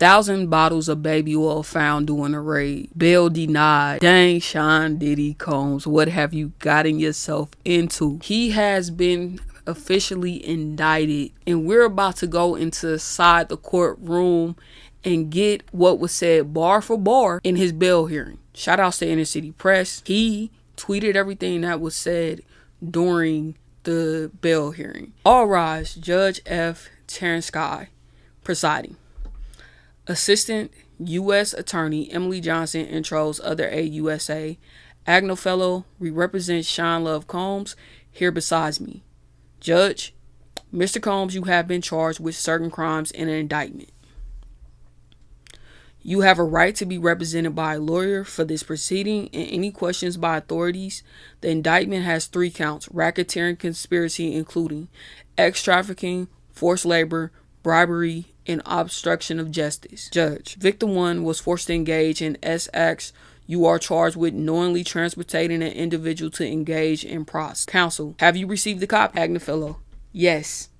1,000 bottles of baby oil found during a raid. Bail denied. Dang, Sean Diddy Combs, what have you gotten yourself into? He has been officially indicted, and we're about to go inside the courtroom and get what was said bar for bar in his bail hearing. Shout outs to Inner City Press. He tweeted everything that was said during the bail hearing. All rise. Judge F. Terrence Sky presiding. Assistant U.S. Attorney Emily Johnson intros other AUSA. Agno Fellow, we represent Sean Love Combs here besides me. Judge, Mr. Combs, you have been charged with certain crimes in an indictment. You have a right to be represented by a lawyer for this proceeding and any questions by authorities. The indictment has 3 counts: racketeering conspiracy, including ex-trafficking, forced labor, bribery, and obstruction of justice. Judge, Victim 1 was forced to engage in S acts. You are charged with knowingly transporting an individual to engage in pros. Counsel, have you received the copy? Agnefellow, yes.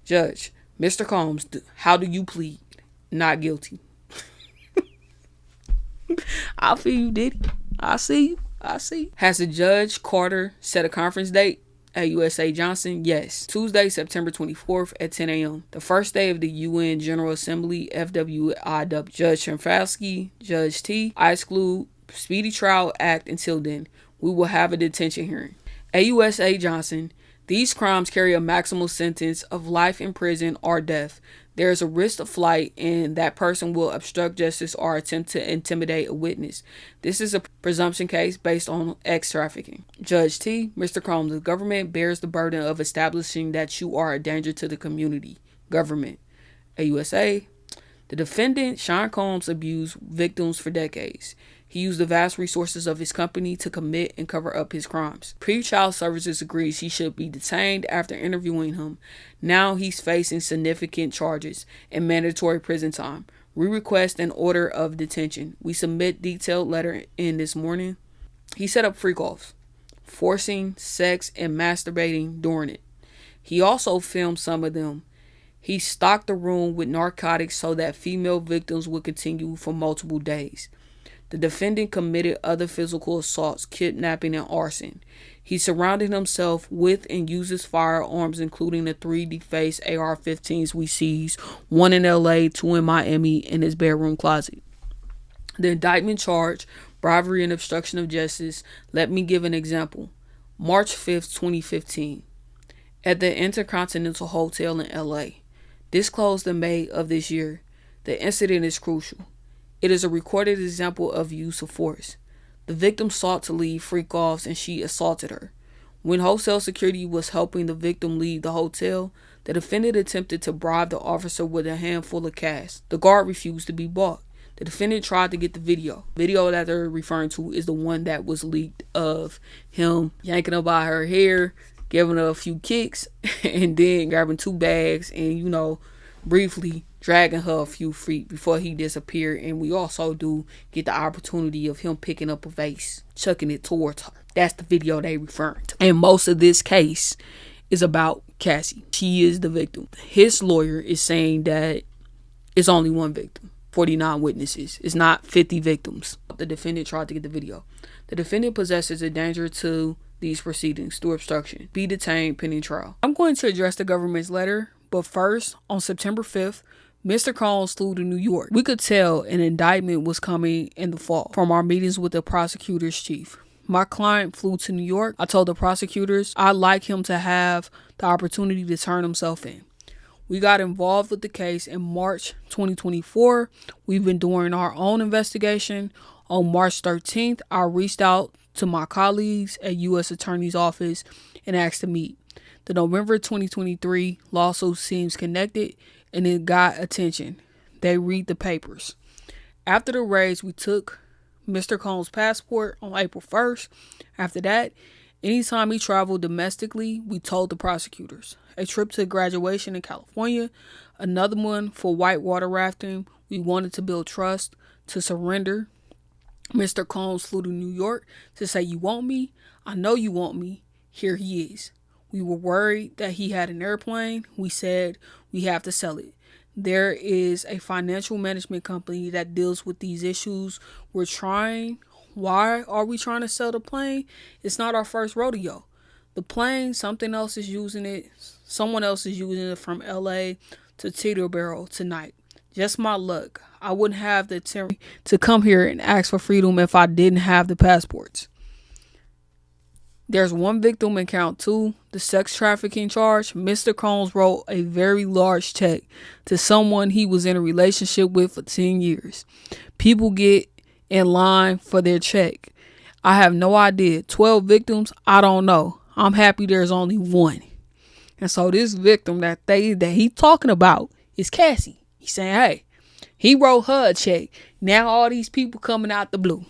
Judge, Mr. Combs, how do you plead? Not guilty. I feel you, Diddy. I see you. Has the Judge Carter set a conference date? AUSA Johnson, yes. Tuesday, September 24th at 10 a.m. The first day of the UN General Assembly, FWIW. Judge Trafalski, Judge T. I exclude Speedy Trial Act until then. We will have a detention hearing. AUSA Johnson, these crimes carry a maximum sentence of life in prison or death. There is a risk of flight, and that person will obstruct justice or attempt to intimidate a witness. This is a presumption case based on ex-trafficking. Judge T. Mr. Combs, the government bears the burden of establishing that you are a danger to the community. Government. AUSA. The defendant, Sean Combs, abused victims for decades. He used the vast resources of his company to commit and cover up his crimes. Pre-Child Services agrees he should be detained after interviewing him. Now he's facing significant charges and mandatory prison time. We request an order of detention. We submit detailed letter in this morning. He set up freak-offs, forcing sex and masturbating during it. He also filmed some of them. He stocked the room with narcotics so that female victims would continue for multiple days. The defendant committed other physical assaults, kidnapping, and arson. He surrounded himself with and uses firearms, including the 3 defaced AR-15s we seized, 1 in LA, 2 in Miami, in his bedroom closet. The indictment charged bribery and obstruction of justice. Let me give an example. March 5th, 2015, at the Intercontinental Hotel in LA. This closed in May of this year. The incident is crucial. It is a recorded example of use of force. The victim sought to leave freak-offs and she assaulted her. When hotel security was helping the victim leave the hotel, the defendant attempted to bribe the officer with a handful of cash. The guard refused to be bought. The defendant tried to get the video. The video that they're referring to is the one that was leaked of him yanking her by her hair, giving her a few kicks, and then grabbing 2 bags and, briefly dragging her a few feet before he disappeared. And we also do get the opportunity of him picking up a vase, chucking it towards her. That's the video they referring to. And most of this case is about Cassie. She is the victim. His lawyer is saying that it's only 1 victim, 49 witnesses. It's not 50 victims. The defendant tried to get the video. The defendant possesses a danger to these proceedings through obstruction. Be detained pending trial. I'm going to address the government's letter, but first, on September 5th, Mr. Combs flew to New York. We could tell an indictment was coming in the fall from our meetings with the prosecutor's chief. My client flew to New York. I told the prosecutors I'd like him to have the opportunity to turn himself in. We got involved with the case in March 2024. We've been doing our own investigation. On March 13th, I reached out to my colleagues at U.S. Attorney's Office and asked to meet. The November 2023 lawsuit seems connected and it got attention. They read the papers. After the raids, we took Mr. Combs' passport on April 1st. After that, anytime he traveled domestically, we told the prosecutors. A trip to graduation in California, another one for whitewater rafting. We wanted to build trust, to surrender. Mr. Combs flew to New York to say, "You want me? I know you want me. Here he is." We were worried that he had an airplane. We said we have to sell it. There is a financial management company that deals with these issues. Why are we trying to sell the plane? It's not our first rodeo. The plane, something else is using it. Someone else is using it from LA to Teterboro tonight. Just my luck. I wouldn't have the temper to come here and ask for freedom if I didn't have the passports. There's one victim in count 2, the sex trafficking charge. Mr. Combs wrote a very large check to someone he was in a relationship with for 10 years. People get in line for their check. I have no idea. 12 victims? I don't know. I'm happy there's only one. And so this victim that he talking about is Cassie. He's saying, hey, he wrote her a check. Now all these people coming out the blue.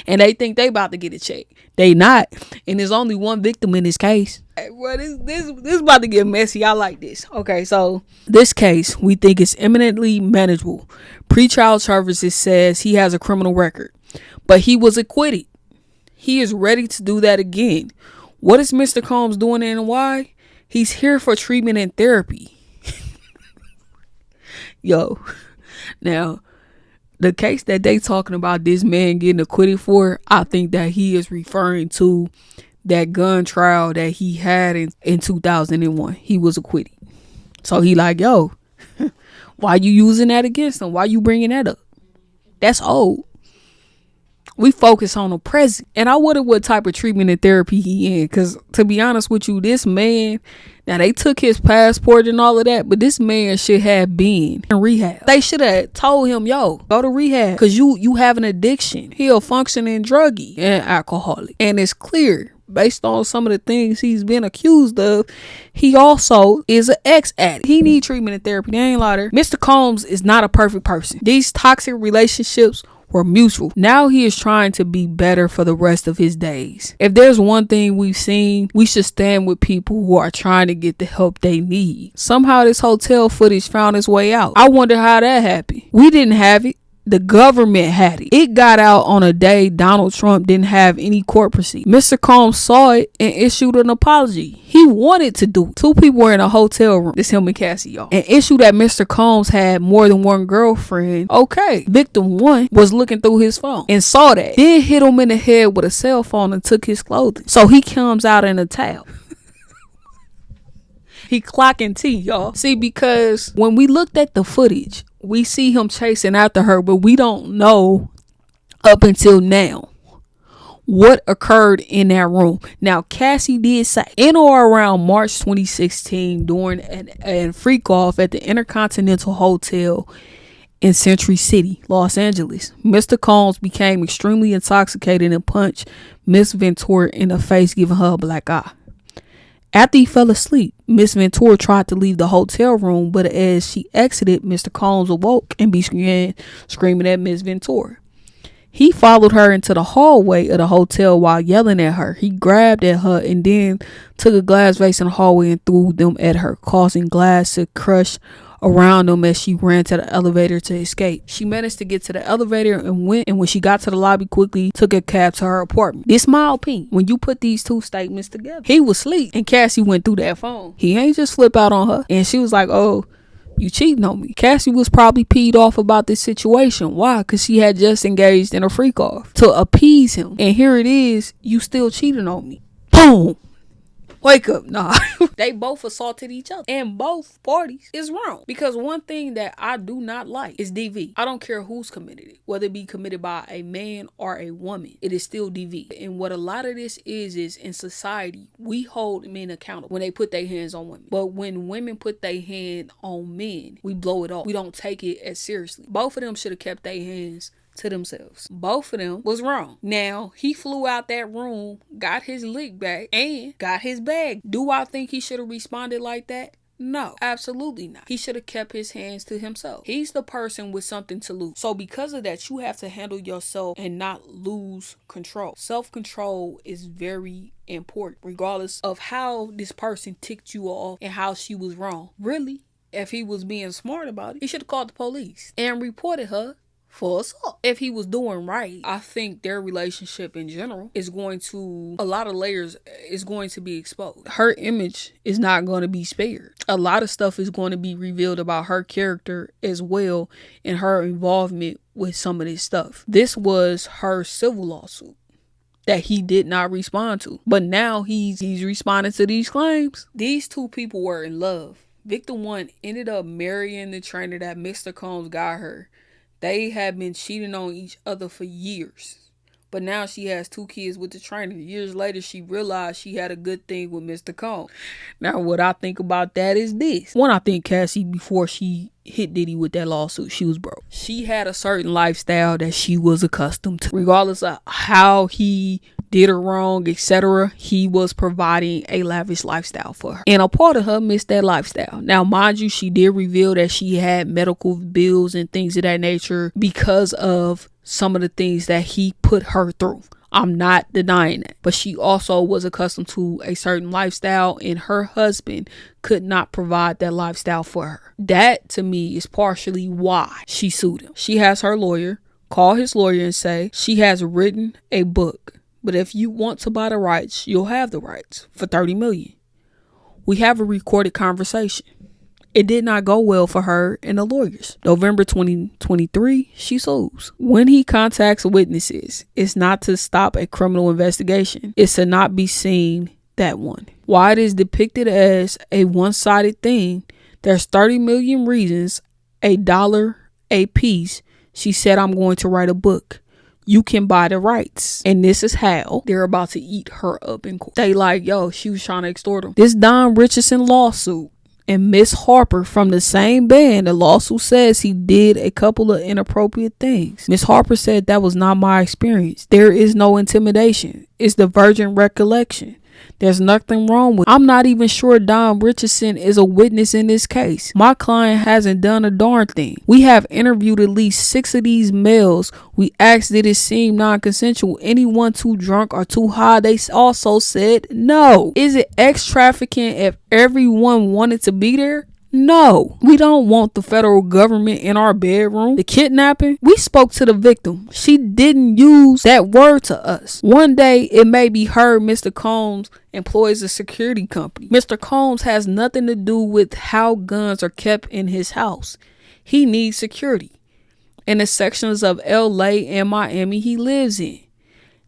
And they think they about to get a check. They not. And there's only one victim in this case. Well, this about to get messy. I like this. Okay, so this case we think is eminently manageable. Pretrial services says he has a criminal record, but he was acquitted. He is ready to do that again. What is Mr. Combs doing and why? He's here for treatment and therapy. Yo, now the case that they talking about this man getting acquitted for, I think that he is referring to that gun trial that he had in 2001. He was acquitted. So he like, yo, why you using that against him? Why you bringing that up? That's old. We focus on the present. And I wonder what type of treatment and therapy he in. Because to be honest with you, this man, now they took his passport and all of that, but this man should have been in rehab. They should have told him, yo, go to rehab because you have an addiction. He a functioning druggie and alcoholic. And it's clear based on some of the things he's been accused of, he also is an ex-addict. He need treatment and therapy. They ain't lie there. Mr. Combs is not a perfect person. These toxic relationships were mutual. Now he is trying to be better for the rest of his days. If there's one thing we've seen, we should stand with people who are trying to get the help they need. Somehow this hotel footage found its way out. I wonder how that happened. We didn't have it. The government had it. It got out on a day Donald Trump didn't have any court proceedings. Mr. Combs saw it and issued an apology. He wanted to do it. 2 people were in a hotel room. This him and Cassie, y'all. An issue that Mr. Combs had more than one girlfriend. Okay. Victim 1 was looking through his phone and saw that. Then hit him in the head with a cell phone and took his clothing. So he comes out in a towel. He clocking T, y'all. See, because when we looked at the footage, we see him chasing after her, but we don't know up until now what occurred in that room. Now, Cassie did say in or around March 2016 during a freak off at the Intercontinental Hotel in Century City, Los Angeles, Mr. Combs became extremely intoxicated and punched Miss Ventura in the face, giving her a black eye. After he fell asleep, Miss Ventura tried to leave the hotel room, but as she exited, Mr. Combs awoke and began screaming at Miss Ventura. He followed her into the hallway of the hotel while yelling at her. He grabbed at her and then took a glass vase in the hallway and threw them at her, causing glass to crush around them as she ran to the elevator to escape. She managed to get to the elevator and when she got to the lobby, quickly took a cab to her apartment. This my opinion. When you put these two statements together, he was asleep and Cassie went through that phone. He ain't just flip out on her and she was like, oh, you cheating on me. Cassie was probably peed off about this situation. Why? Because she had just engaged in a freak off to appease him. And here it is, you still cheating on me. Boom. Wake up. Nah. They both assaulted each other. And both parties is wrong. Because one thing that I do not like is DV. I don't care who's committed it. Whether it be committed by a man or a woman. It is still DV. And what a lot of this is in society, we hold men accountable when they put their hands on women. But when women put their hand on men, we blow it off. We don't take it as seriously. Both of them should have kept their hands to themselves. Both of them was wrong. Now, he flew out that room, got his lick back, and got his bag. Do I think he should have responded like that? No, absolutely not. He should have kept his hands to himself. He's the person with something to lose. So because of that, you have to handle yourself and not lose control. Self-control is very important, regardless of how this person ticked you off and how she was wrong. Really, if he was being smart about it, he should have called the police and reported her for assault. If he was doing right, I think their relationship in general is going to, a lot of layers is going to be exposed. Her image is not going to be spared. A lot of stuff is going to be revealed about her character as well, and her involvement with some of this stuff. This was her civil lawsuit that he did not respond to, but now he's responding to these claims. These two people were in love. Victim 1 ended up marrying the trainer that Mr. Combs got her. They had been cheating on each other for years. But now she has 2 kids with the trainer. Years later, she realized she had a good thing with Mr. Combs. Now, what I think about that is this. One, I think Cassie, before she hit Diddy with that lawsuit, she was broke. She had a certain lifestyle that she was accustomed to. Regardless of how he did her wrong, etc., he was providing a lavish lifestyle for her. And a part of her missed that lifestyle. Now, mind you, she did reveal that she had medical bills and things of that nature because of some of the things that he put her through. I'm not denying that. But she also was accustomed to a certain lifestyle, and her husband could not provide that lifestyle for her. That, to me, is partially why she sued him. She has her lawyer call his lawyer and say she has written a book, but if you want to buy the rights, you'll have the rights for $30 million. We have a recorded conversation. It did not go well for her and the lawyers. November 2023, she sues. When he contacts witnesses, it's not to stop a criminal investigation. It's to not be seen that one. While it is depicted as a one-sided thing, there's 30 million reasons, $1 a piece. She said, I'm going to write a book. You can buy the rights. And this is how they're about to eat her up in court. They like, yo, she was trying to extort him. This Don Richardson lawsuit and Miss Harper from the same band, the lawsuit says he did a couple of inappropriate things. Miss Harper said that was not my experience. There is no intimidation. It's the virgin recollection. There's nothing wrong with it. I'm not even sure Don Richardson is a witness in this case. My client hasn't done a darn thing. We have interviewed at least 6 of these males. We asked, did it seem non-consensual? Anyone too drunk or too high? They also said no. Is it ex-trafficking if everyone wanted to be there? No, we don't want the federal government in our bedroom. The kidnapping, we spoke to the victim. She didn't use that word to us. One day, it may be heard Mr. Combs employs a security company. Mr. Combs has nothing to do with how guns are kept in his house. He needs security in the sections of LA and Miami he lives in.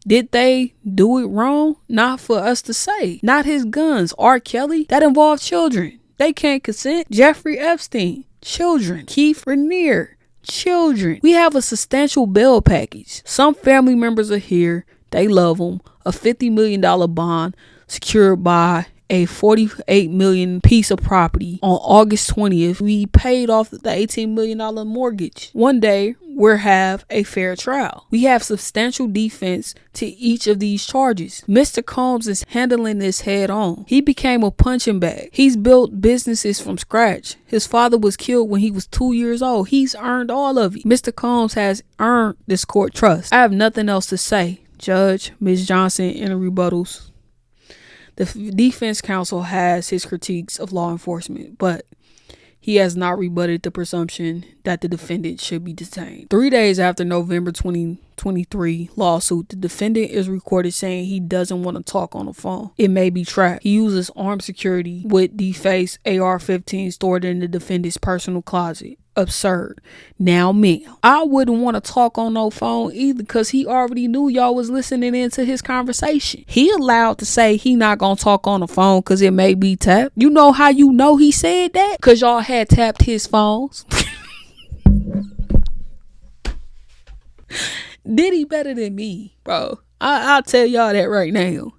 Did they do it wrong? Not for us to say. Not his guns. R. Kelly, that involved children. They can't consent. Jeffrey Epstein, children. Keith Raniere, children. We have a substantial bail package. Some family members are here. They love them. A $50 million bond secured by a $48 million piece of property. On August 20th, we paid off the $18 million mortgage. One day, we'll have a fair trial. We have substantial defense to each of these charges. Mr. Combs is handling this head on. He became a punching bag. He's built businesses from scratch. His father was killed when he was 2 years old. He's earned all of it. Mr. Combs has earned this court trust. I have nothing else to say. Judge, Ms. Johnson, in the rebuttals. The defense counsel has his critiques of law enforcement, but he has not rebutted the presumption that the defendant should be detained. 3 days after November 2023 lawsuit, the defendant is recorded saying he doesn't want to talk on the phone. It may be tracked. He uses armed security with defaced AR-15 stored in the defendant's personal closet. Absurd. Now, ma'am, I wouldn't want to talk on no phone either because he already knew y'all was listening into his conversation. He allowed to say he not gonna talk on the phone because it may be tapped. You know how you know he said that? Because y'all had tapped his phones. Diddy better than me, bro. I'll tell y'all that right now.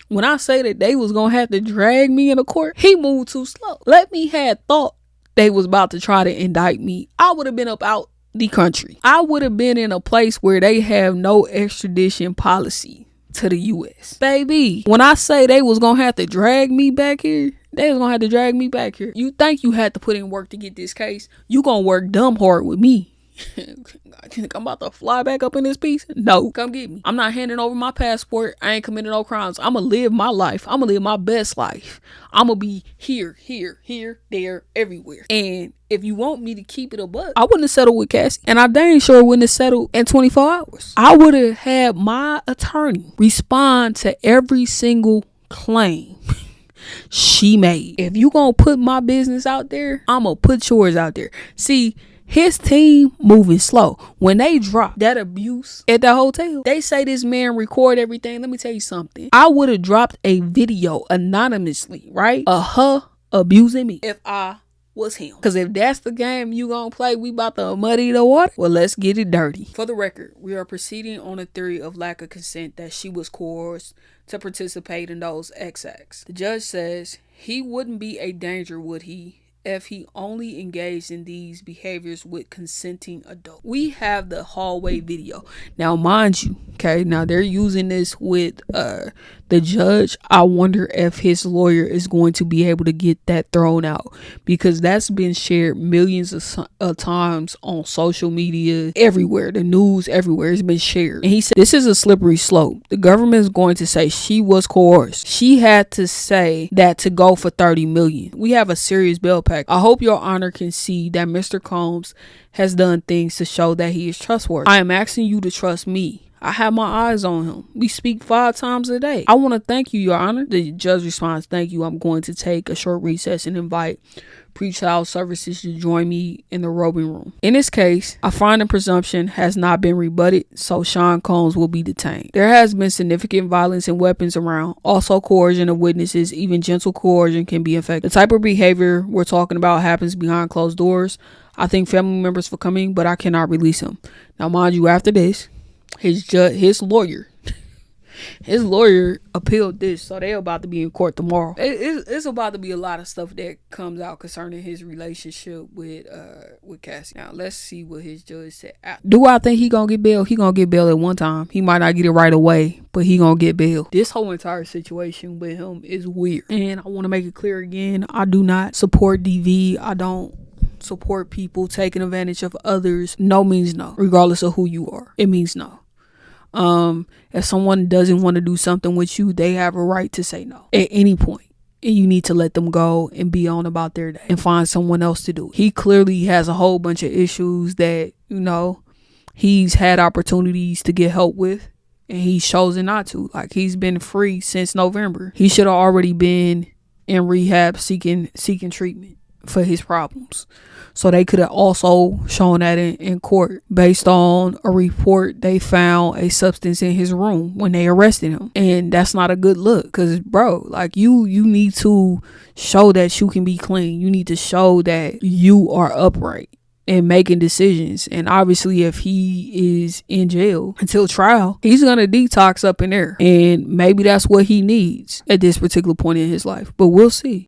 When I say that they was gonna have to drag me in a court, he moved too slow. Let me had thought they was about to try to indict me. I would have been up out the country. I would have been in a place where they have no extradition policy to the U.S. Baby, when I say they was gonna have to drag me back here, they was gonna have to drag me back here. You think you had to put in work to get this case? You gonna work dumb hard with me. I'm about to fly back up in this piece? No, come get me. I'm not handing over my passport. I ain't committing no crimes. I'm gonna live my life. I'm gonna live my best life. I'm gonna be here, there, everywhere. And If you want me to keep it a buck, I wouldn't have settled with Cassie. And I dang sure wouldn't have settled in 24 hours. I would have had my attorney respond to every single claim she made. If you gonna put my business out there, I'm gonna put yours out there. See, his team moving slow. When they drop that abuse at the hotel, they say this man record everything. Let me tell you something. I would have dropped a video anonymously, right? Of her abusing me if I was him. Because if that's the game you gonna play, we about to muddy the water. Well, let's get it dirty. For the record, we are proceeding on a theory of lack of consent, that she was coerced to participate in those acts. The judge says he wouldn't be a danger, would he, if he only engaged in these behaviors with consenting adults. We have the hallway video. Now, mind you, okay, now they're using this with the judge. I wonder if his lawyer is going to be able to get that thrown out, because that's been shared millions of times on social media, everywhere, the news, everywhere. It's been shared. And he said, this is a slippery slope. The government is going to say she was coerced. She had to say that to go for 30 million. We have a serious bail pack. I hope your honor can see that Mr. Combs has done things to show that he is trustworthy. I am asking you to trust me. I have my eyes on him. We speak 5 times a day. I want to thank you, your honor. The judge responds, thank you. I'm going to take a short recess and invite pretrial services to join me in the robing room. In this case, I find the presumption has not been rebutted, so Sean Combs will be detained. There has been significant violence and weapons around. Also, coercion of witnesses, even gentle coercion, can be effective. The type of behavior we're talking about happens behind closed doors. I thank family members for coming, but I cannot release him. Now, mind you, after this, his lawyer appealed this, so they're about to be in court tomorrow. It's about to be a lot of stuff that comes out concerning his relationship with Cassie. Now let's see what his judge said. Do I think he gonna get bail? He gonna get bail at one time. He might not get it right away, but he gonna get bail. This whole entire situation with him is weird, and I want to make it clear again, I do not support DV. I don't support people taking advantage of others. No means no, regardless of who you are. It means no. If someone doesn't want to do something with you, they have a right to say no at any point. And you need to let them go and be on about their day and find someone else to do it. He clearly has a whole bunch of issues that, he's had opportunities to get help with, and he's chosen not to. Like, he's been free since November. He should have already been in rehab seeking treatment for his problems. So they could have also shown that in court. Based on a report, they found a substance in his room when they arrested him, and that's not a good look. Because bro, like, you need to show that you can be clean. You need to show that you are upright and making decisions. And obviously, if he is in jail until trial, he's gonna detox up in there, and maybe that's what he needs at this particular point in his life. But we'll see.